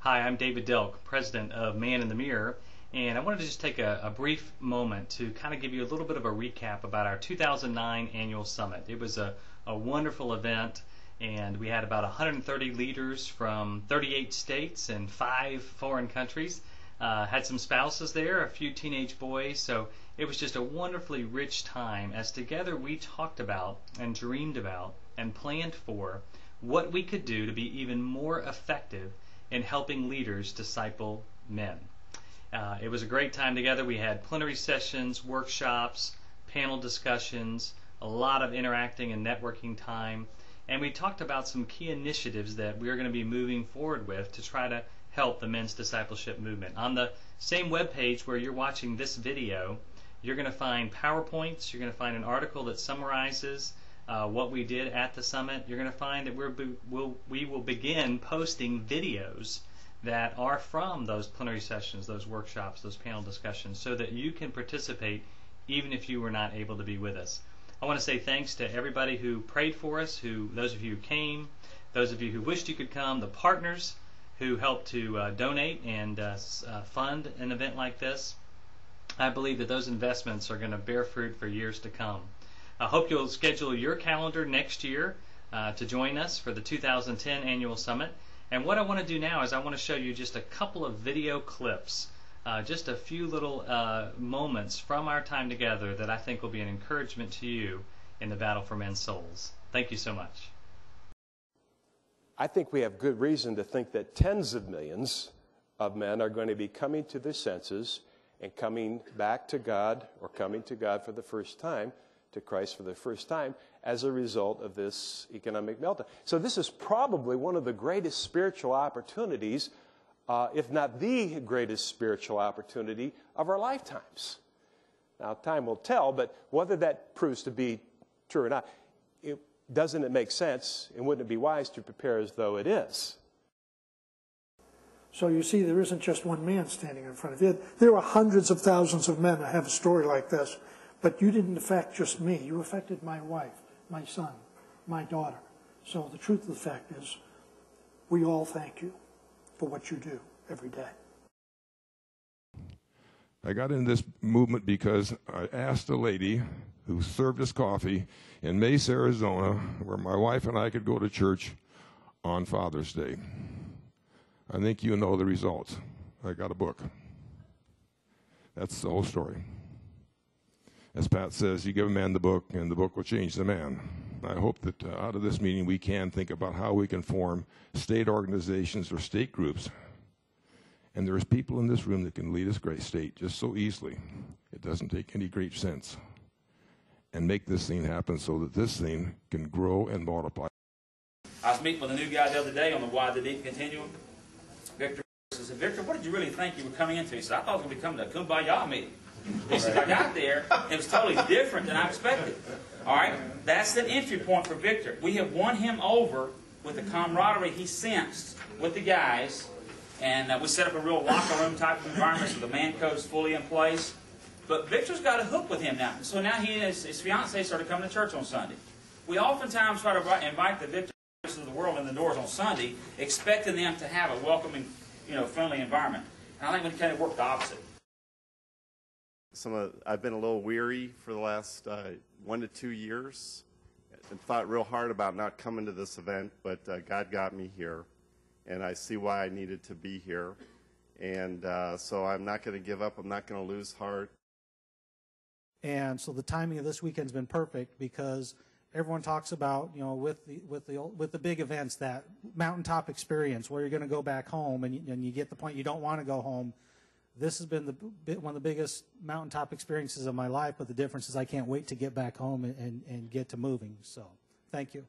Hi, I'm David Delk, president of Man in the Mirror, and I wanted to just take a brief moment to kind of give you a little bit of a recap about our 2009 annual summit. It was a wonderful event, and we had about 130 leaders from 38 states and 5 foreign countries. Had some spouses there, a few teenage boys, so it was just a wonderfully rich time as together we talked about and dreamed about and planned for what we could do to be even more effective in helping leaders disciple men. It was a great time together. We had plenary sessions, workshops, panel discussions, a lot of interacting and networking time, and we talked about some key initiatives that we're going to be moving forward with to try to help the men's discipleship movement. On the same webpage where you're watching this video, you're going to find PowerPoints, you're going to find an article that summarizes what we did at the summit. You're going to find that we will begin posting videos that are from those plenary sessions, those workshops, those panel discussions, so that you can participate even if you were not able to be with us. I want to say thanks to everybody who prayed for us, those of you who came, those of you who wished you could come, the partners who helped to donate and fund an event like this. I believe that those investments are going to bear fruit for years to come. I hope you'll schedule your calendar next year to join us for the 2010 Annual Summit. And what I want to do now is I want to show you just a couple of video clips, just a few little moments from our time together that I think will be an encouragement to you in the battle for men's souls. Thank you so much. I think we have good reason to think that tens of millions of men are going to be coming to their senses and coming back to God, or coming to God for the first time, to Christ for the first time, as a result of this economic meltdown. So this is probably one of the greatest spiritual opportunities, if not the greatest spiritual opportunity of our lifetimes. Now, time will tell, but whether that proves to be true or not, doesn't it make sense, and wouldn't it be wise to prepare as though it is? So you see, there isn't just one man standing in front of you. There are hundreds of thousands of men that have a story like this. But you didn't affect just me. You affected my wife, my son, my daughter. So the truth of the fact is, we all thank you for what you do every day. I got in this movement because I asked a lady who served us coffee in Mesa, Arizona, where my wife and I could go to church on Father's Day. I think you know the results. I got a book. That's the whole story. As Pat says, you give a man the book, and the book will change the man. I hope that out of this meeting we can think about how we can form state organizations or state groups. And there's people in this room that can lead us great state just so easily. It doesn't take any great sense. And make this thing happen so that this thing can grow and multiply. I was meeting with a new guy the other day on the Why the Deep Continuum. Victor said, Victor, what did you really think you were coming into? He said, I thought I was going to be coming to a Kumbaya meeting. He said, I got there, it was totally different than I expected. All right? That's the entry point for Victor. We have won him over with the camaraderie he sensed with the guys, and we set up a real locker room type of environment so the man code's fully in place. But Victor's got a hook with him now. So now he and his fiancée started coming to church on Sunday. We oftentimes try to invite the Victors of the world in the doors on Sunday, expecting them to have a welcoming, friendly environment. And I think we kind of worked the opposite. I've been a little weary for the last 1 to 2 years and thought real hard about not coming to this event, but God got me here, and I see why I needed to be here. And so I'm not going to give up. I'm not going to lose heart. And so the timing of this weekend's been perfect because everyone talks about, with the big events, that mountaintop experience where you're going to go back home and you get the point you don't want to go home. This has been one of the biggest mountaintop experiences of my life, but the difference is I can't wait to get back home and get to moving. So, thank you.